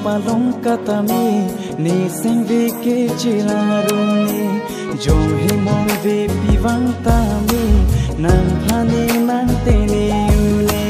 palong katami ni sing vi ke chilaruni jong hi mong vi piwang tami nang phani nang teni ule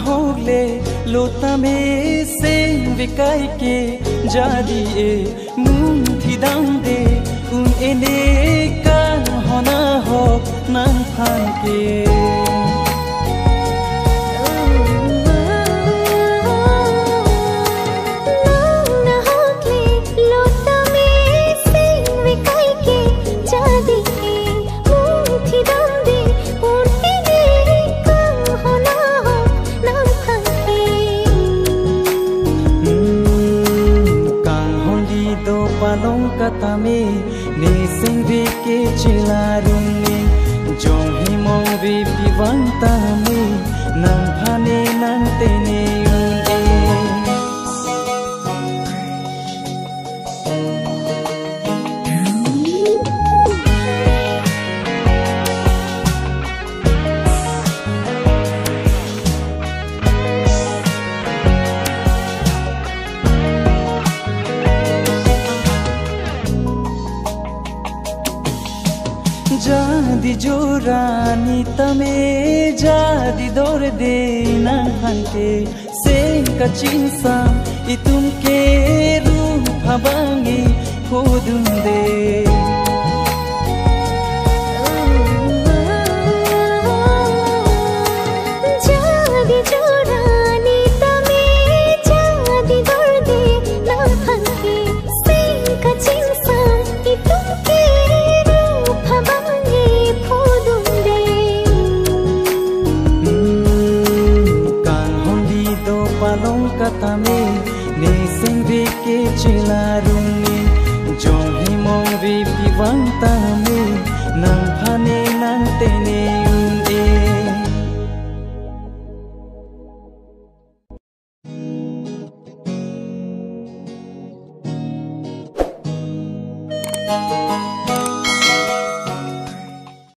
होले लोता में से विकाय के जादी ए मुंथी दांदे उन एने का होना हो नंग फान के palong katami ni sing vi ke chilaruni jong hi mong vi piwang tami nang phane nang tene जादी जोरानी तमे जादी दौर दे नंगे से कचिंसा इतुम के रूप भांगी खोदुंदे